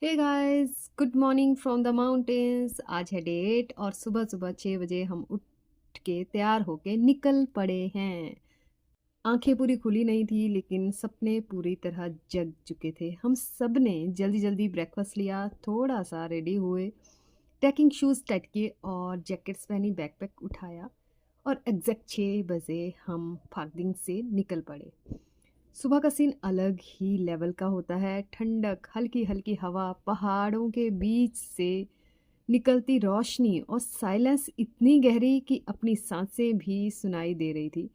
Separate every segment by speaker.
Speaker 1: Hey guys, good morning from the mountains. आज है date और सुबह सुबह 6 बजे हम उठ के तैयार होके निकल पड़े हैं। आंखें पूरी खुली नहीं थी लेकिन सपने पूरी तरह जग चुके थे। हम सब ने जल्दी जल्दी ब्रेकफास्ट लिया, थोड़ा सा रेडी हुए, ट्रैकिंग शूज टाइट किए और जैकेट्स पहनी, बैकपैक उठाया और एग्जैक्ट 6 बजे हम फागदिंग से निकल पड़े। सुबह का सीन अलग ही लेवल का होता है। ठंडक, हल्की हल्की हवा, पहाड़ों के बीच से निकलती रोशनी और साइलेंस इतनी गहरी कि अपनी सांसें भी सुनाई दे रही थी।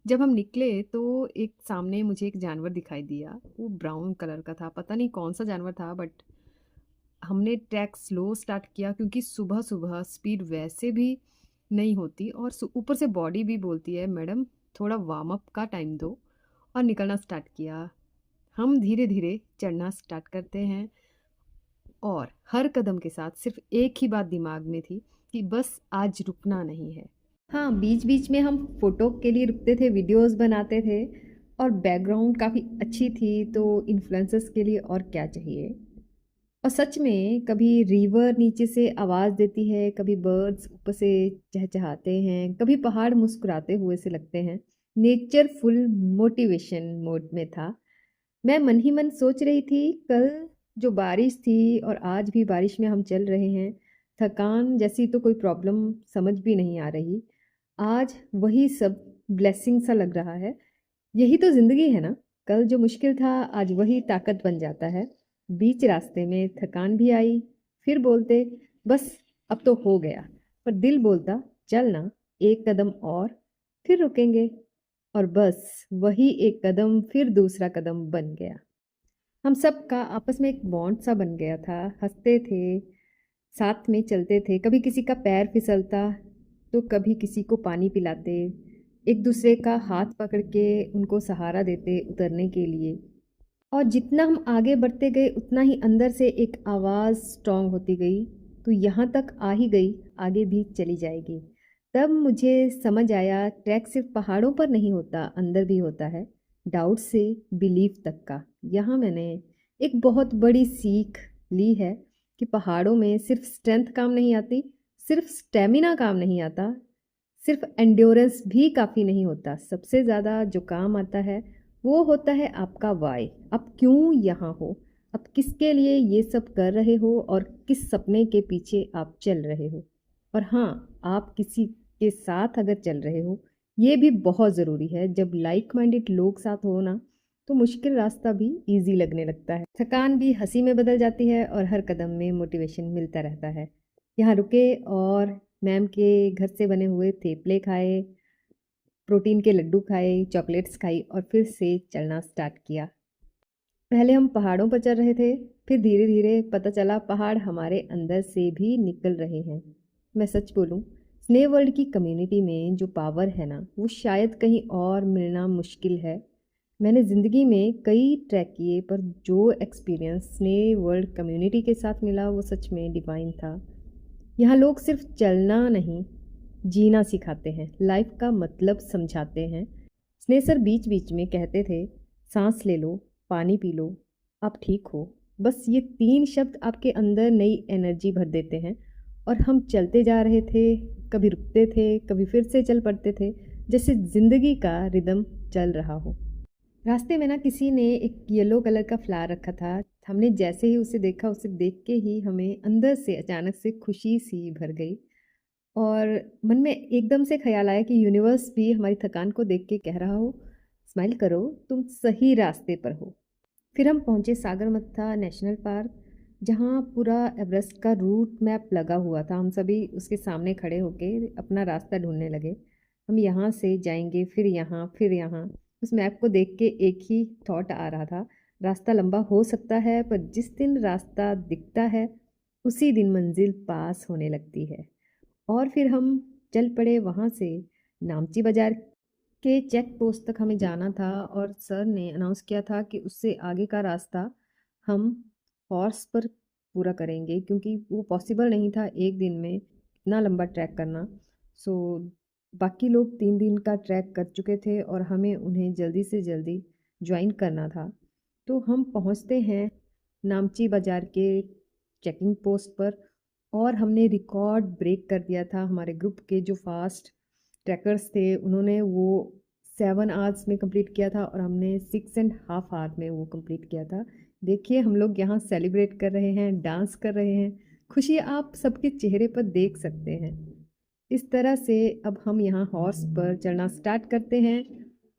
Speaker 1: जब हम निकले तो एक सामने मुझे एक जानवर दिखाई दिया। वो ब्राउन कलर का था, पता नहीं कौन सा जानवर था, बट हमने ट्रैक स्लो स्टार्ट किया क्योंकि सुबह सुबह स्पीड वैसे भी नहीं होती और ऊपर से बॉडी भी बोलती है मैडम थोड़ा वार्म अप का टाइम दो, और निकलना स्टार्ट किया। हम धीरे धीरे चढ़ना स्टार्ट करते हैं और हर कदम के साथ सिर्फ एक ही बात दिमाग में थी कि बस आज रुकना नहीं है। हाँ, बीच बीच में हम फोटो के लिए रुकते थे, वीडियोस बनाते थे और बैकग्राउंड काफ़ी अच्छी थी तो इन्फ्लुएंसर्स के लिए और क्या चाहिए। और सच में कभी रिवर नीचे से आवाज़ देती है, कभी बर्ड्स ऊपर से चहचहाते हैं, कभी पहाड़ मुस्कुराते हुए से लगते हैं। नेचर फुल मोटिवेशन मोड में था। मैं मन ही मन सोच रही थी कल जो बारिश थी और आज भी बारिश में हम चल रहे हैं। थकान जैसी तो कोई प्रॉब्लम समझ भी नहीं आ रही। आज वही सब ब्लेसिंग सा लग रहा है। यही तो ज़िंदगी है ना। कल जो मुश्किल था आज वही ताकत बन जाता है। बीच रास्ते में थकान भी आई, फिर बोलते बस अब तो हो गया, पर दिल बोलता चल ना, एक कदम और, फिर रुकेंगे। और बस वही एक कदम फिर दूसरा कदम बन गया। हम सब का आपस में एक बॉन्ड सा बन गया था। हंसते थे, साथ में चलते थे, कभी किसी का पैर फिसलता तो कभी किसी को पानी पिलाते, एक दूसरे का हाथ पकड़ के उनको सहारा देते उतरने के लिए। और जितना हम आगे बढ़ते गए उतना ही अंदर से एक आवाज़ स्ट्रांग होती गई, तो यहाँ तक आ ही गई, आगे भी चली जाएगी। तब मुझे समझ आया ट्रैक सिर्फ पहाड़ों पर नहीं होता, अंदर भी होता है, डाउट से बिलीफ तक का। यहाँ मैंने एक बहुत बड़ी सीख ली है कि पहाड़ों में सिर्फ स्ट्रेंथ काम नहीं आती, सिर्फ स्टेमिना काम नहीं आता, सिर्फ एंड्योरेंस भी काफ़ी नहीं होता। सबसे ज़्यादा जो काम आता है वो होता है आपका वाई। आप क्यों यहाँ हो, आप किसके लिए ये सब कर रहे हो और किस सपने के पीछे आप चल रहे हो। और हाँ, आप किसी के साथ अगर चल रहे हो, ये भी बहुत ज़रूरी है। जब लाइक माइंडेड लोग साथ हो ना, तो मुश्किल रास्ता भी इजी लगने लगता है, थकान भी हंसी में बदल जाती है और हर कदम में मोटिवेशन मिलता रहता है। यहाँ रुके और मैम के घर से बने हुए थेपले खाए, प्रोटीन के लड्डू खाए, चॉकलेट्स खाई और फिर से चलना स्टार्ट किया। पहले हम पहाड़ों पर चल रहे थे, फिर धीरे धीरे पता चला पहाड़ हमारे अंदर से भी निकल रहे हैं। मैं सच बोलूं, स्नेह वर्ल्ड की कम्युनिटी में जो पावर है ना, वो शायद कहीं और मिलना मुश्किल है। मैंने ज़िंदगी में कई ट्रैक किए पर जो एक्सपीरियंस स्नेह वर्ल्ड कम्युनिटी के साथ मिला वो सच में डिवाइन था। यहाँ लोग सिर्फ चलना नहीं, जीना सिखाते हैं, लाइफ का मतलब समझाते हैं। स्नेह सर बीच बीच में कहते थे सांस ले लो, पानी पी लो, आप ठीक हो। बस ये 3 शब्द आपके अंदर नई एनर्जी भर देते हैं। और हम चलते जा रहे थे, कभी रुकते थे, कभी फिर से चल पड़ते थे, जैसे ज़िंदगी का रिदम चल रहा हो। रास्ते में ना किसी ने एक येलो कलर का फ्लावर रखा था। हमने जैसे ही उसे देखा, उसे देख के ही हमें अंदर से अचानक से खुशी सी भर गई और मन में एकदम से ख्याल आया कि यूनिवर्स भी हमारी थकान को देख के कह रहा हो स्माइल करो, तुम सही रास्ते पर हो। फिर हम पहुंचे सागरमत्था नेशनल पार्क, जहां पूरा एवरेस्ट का रूट मैप लगा हुआ था। हम सभी उसके सामने खड़े होके अपना रास्ता ढूंढने लगे। हम यहाँ से जाएंगे, फिर यहाँ, फिर यहाँ। उस मैप को देख के एक ही थॉट आ रहा था, रास्ता लंबा हो सकता है पर जिस दिन रास्ता दिखता है उसी दिन मंजिल पास होने लगती है। और फिर हम चल पड़े वहाँ से। नामची बाज़ार के चेक पोस्ट तक हमें जाना था और सर ने अनाउंस किया था कि उससे आगे का रास्ता हम हॉर्स पर पूरा करेंगे, क्योंकि वो पॉसिबल नहीं था एक दिन में इतना लंबा ट्रैक करना। सो बाकी लोग 3 दिन का ट्रैक कर चुके थे और हमें उन्हें जल्दी से जल्दी ज्वाइन करना था। तो हम पहुँचते हैं नामची बाज़ार के चेकिंग पोस्ट पर और हमने रिकॉर्ड ब्रेक कर दिया था। हमारे ग्रुप के जो फास्ट ट्रैकर्स थे उन्होंने वो 7 आवर्स में कंप्लीट किया था और हमने 6 एंड हाफ आवर में वो कंप्लीट किया था। देखिए हम लोग यहाँ सेलिब्रेट कर रहे हैं, डांस कर रहे हैं, खुशी आप सबके चेहरे पर देख सकते हैं। इस तरह से अब हम यहाँ हॉर्स पर चढ़ना स्टार्ट करते हैं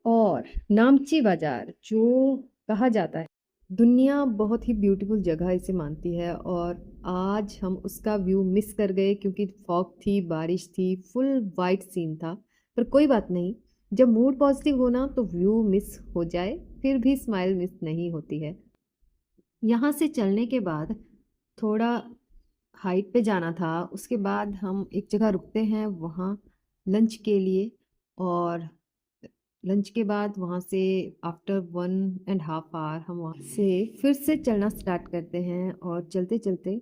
Speaker 1: और नामची बाज़ार जो कहा जाता है दुनिया बहुत ही ब्यूटीफुल जगह इसे मानती है और आज हम उसका व्यू मिस कर गए क्योंकि फॉग थी, बारिश थी, फुल वाइट सीन था। पर कोई बात नहीं, जब मूड पॉजिटिव हो ना तो व्यू मिस हो जाए फिर भी स्माइल मिस नहीं होती है। यहाँ से चलने के बाद थोड़ा हाइट पे जाना था, उसके बाद हम एक जगह रुकते हैं वहाँ लंच के लिए और लंच के बाद वहाँ से आफ्टर 1 एंड हाफ आवर हम वहाँ से फिर से चलना स्टार्ट करते हैं और चलते-चलते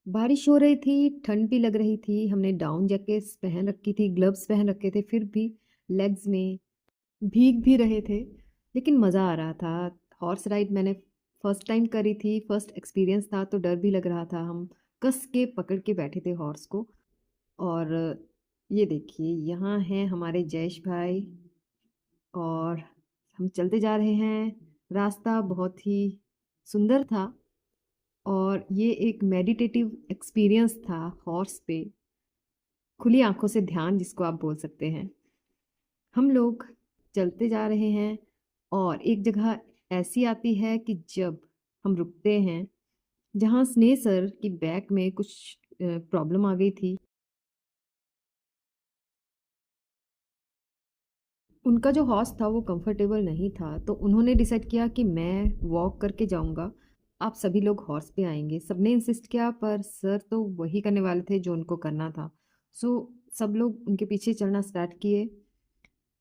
Speaker 1: बारिश हो रही थी, ठंड भी लग रही थी, हमने डाउन जैकेट्स पहन रखी थी, ग्लव्स पहन रखे थे, फिर भी लेग्स में भीग भी रहे थे, लेकिन मज़ा आ रहा था। हॉर्स राइड मैंने फर्स्ट टाइम करी थी, फर्स्ट एक्सपीरियंस था तो डर भी लग रहा था। हम कस के पकड़ के बैठे थे हॉर्स को और ये देखिए यहाँ हैं हमारे जयेश भाई और हम चलते जा रहे हैं। रास्ता बहुत ही सुंदर था और ये एक मेडिटेटिव एक्सपीरियंस था हॉर्स पे, खुली आँखों से ध्यान जिसको आप बोल सकते हैं। हम लोग चलते जा रहे हैं और एक जगह ऐसी आती है कि जब हम रुकते हैं, जहाँ स्नेह सर की बैक में कुछ प्रॉब्लम आ गई थी। उनका जो हॉर्स था वो कंफर्टेबल नहीं था, तो उन्होंने डिसाइड किया कि मैं वॉक करके जाऊँगा, आप सभी लोग हॉर्स पे आएँगे। सबने इंसिस्ट किया पर सर तो वही करने वाले थे जो उनको करना था। सो सब लोग उनके पीछे चलना स्टार्ट किए।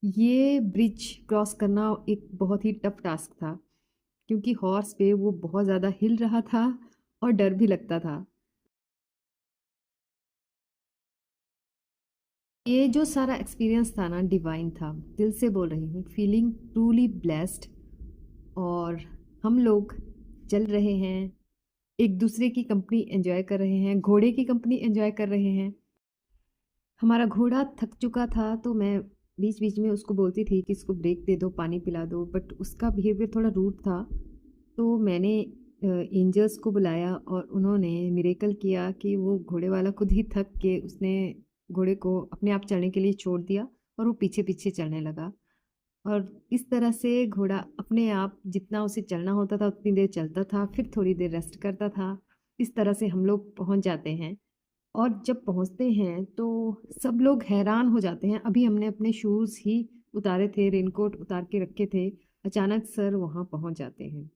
Speaker 1: ये ब्रिज क्रॉस करना एक बहुत ही टफ टास्क था, क्योंकि हॉर्स पे वो बहुत ज़्यादा हिल रहा था और डर भी लगता था। ये जो सारा एक्सपीरियंस था ना डिवाइन था, दिल से बोल रही हूँ, फीलिंग ट्रूली ब्लेस्ड। और हम लोग चल रहे हैं, एक दूसरे की कंपनी एंजॉय कर रहे हैं, घोड़े की कंपनी एंजॉय कर रहे हैं। हमारा घोड़ा थक चुका था तो मैं बीच-बीच में उसको बोलती थी कि इसको ब्रेक दे दो, पानी पिला दो, बट उसका बिहेवियर थोड़ा रूड था। तो मैंने एंजल्स को बुलाया और उन्होंने मिरेकल किया कि वो घोड़े वाला खुद ही थक के उसने घोड़े को अपने आप चलने के लिए छोड़ दिया और वो पीछे-पीछे चलने लगा। और इस तरह से घोड़ा अपने आप जितना उसे चलना होता था उतनी देर चलता था, फिर थोड़ी देर रेस्ट करता था। इस तरह से हम लोग पहुँच जाते हैं और जब पहुँचते हैं तो सब लोग हैरान हो जाते हैं। अभी हमने अपने शूज़ ही उतारे थे, रेनकोट उतार के रखे थे, अचानक सर वहाँ पहुँच जाते हैं।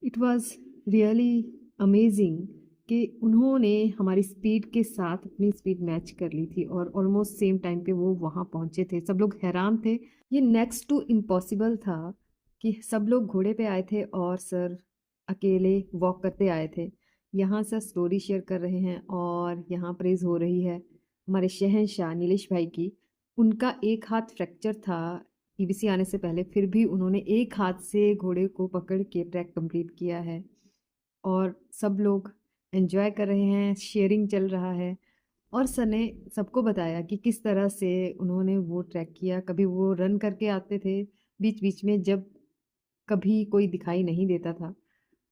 Speaker 1: इट वाज़ रियली अमेज़िंग कि उन्होंने हमारी स्पीड के साथ अपनी स्पीड मैच कर ली थी और ऑलमोस्ट सेम टाइम पे वो वहाँ पहुँचे थे। सब लोग हैरान थे। ये नेक्स्ट टू इम्पॉसिबल था कि सब लोग घोड़े पे आए थे और सर अकेले वॉक करते आए थे। यहाँ सर स्टोरी शेयर कर रहे हैं और यहाँ प्रेज़ हो रही है हमारे शहंशाह नीलेश भाई की। उनका एक हाथ फ्रैक्चर था ईबीसी आने से पहले, फिर भी उन्होंने एक हाथ से घोड़े को पकड़ के ट्रैक कंप्लीट किया है और सब लोग एंजॉय कर रहे हैं, शेयरिंग चल रहा है। और सर ने सबको बताया कि किस तरह से उन्होंने वो ट्रैक किया। कभी वो रन करके आते थे बीच-बीच में जब कभी कोई दिखाई नहीं देता था।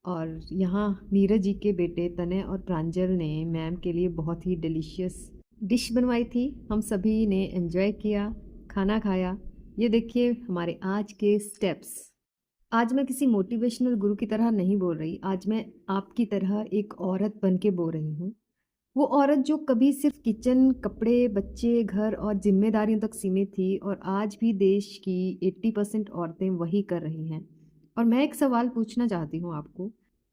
Speaker 1: और यहाँ नीरज जी के बेटे तनय और प्रांजल ने मैम के लिए बहुत ही डिलीशियस डिश बनवाई थी। हम सभी ने एंजॉय किया, खाना खाया। ये देखिए हमारे आज के स्टेप्स। आज मैं किसी मोटिवेशनल गुरु की तरह नहीं बोल रही, आज मैं आपकी तरह एक औरत बन के बोल रही हूँ। वो औरत जो कभी सिर्फ किचन, कपड़े, बच्चे, घर और ज़िम्मेदारियों तक सीमित थी और आज भी देश की 80% औरतें वही कर रही हैं। और मैं एक सवाल पूछना चाहती हूँ आपको,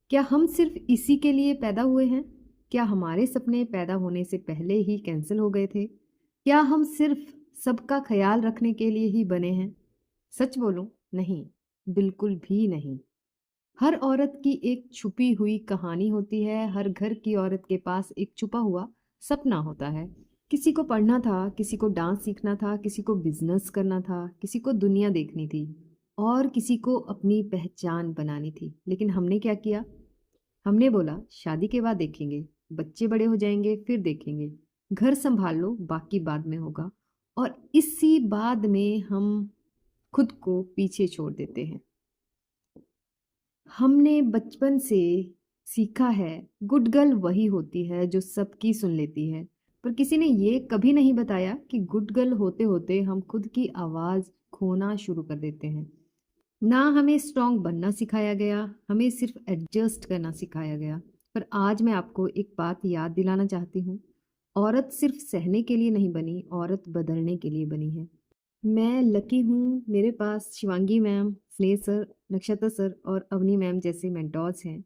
Speaker 1: क्या हम सिर्फ इसी के लिए पैदा हुए हैं? क्या हमारे सपने पैदा होने से पहले ही कैंसिल हो गए थे? क्या हम सिर्फ सबका ख़्याल रखने के लिए ही बने हैं? सच बोलूं, नहीं, बिल्कुल भी नहीं। हर औरत की एक छुपी हुई कहानी होती है, हर घर की औरत के पास एक छुपा हुआ सपना होता है। किसी को पढ़ना था, किसी को डांस सीखना था, किसी को बिजनेस करना था, किसी को दुनिया देखनी थी और किसी को अपनी पहचान बनानी थी। लेकिन हमने क्या किया? हमने बोला शादी के बाद देखेंगे, बच्चे बड़े हो जाएंगे फिर देखेंगे, घर संभाल लो बाकी बाद में होगा। और इसी बाद में हम खुद को पीछे छोड़ देते हैं। हमने बचपन से सीखा है गुड गर्ल वही होती है जो सबकी सुन लेती है, पर किसी ने ये कभी नहीं बताया कि गुड गर्ल होते होते हम खुद की आवाज़ खोना शुरू कर देते हैं। ना हमें स्ट्रांग बनना सिखाया गया, हमें सिर्फ एडजस्ट करना सिखाया गया। पर आज मैं आपको एक बात याद दिलाना चाहती हूँ, औरत सिर्फ सहने के लिए नहीं बनी, औरत बदलने के लिए बनी है। मैं लकी हूँ, मेरे पास शिवांगी मैम, स्नेह सर, नक्षत्र सर और अवनी मैम जैसे मेंटोर्स हैं,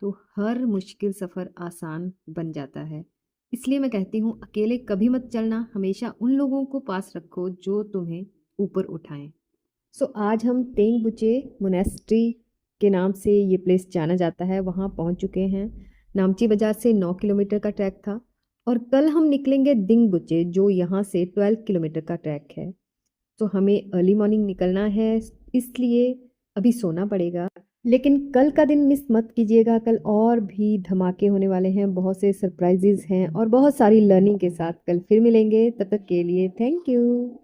Speaker 1: तो हर मुश्किल सफ़र आसान बन जाता है। इसलिए मैं कहती हूँ अकेले कभी मत चलना, हमेशा उन लोगों को पास रखो जो तुम्हें ऊपर उठाएं। आज हम तेंग बुचे मोनेस्ट्री के नाम से ये प्लेस जाना जाता है, वहाँ पहुँच चुके हैं। नामची बाज़ार से 9 किलोमीटर का ट्रैक था और कल हम निकलेंगे दिंग बुचे जो यहाँ से 12 किलोमीटर का ट्रैक है। तो हमें अर्ली मॉर्निंग निकलना है, इसलिए अभी सोना पड़ेगा। लेकिन कल का दिन मिस मत कीजिएगा, कल और भी धमाके होने वाले हैं, बहुत से सरप्राइजेज हैं और बहुत सारी लर्निंग के साथ कल फिर मिलेंगे। तब तक के लिए थैंक यू।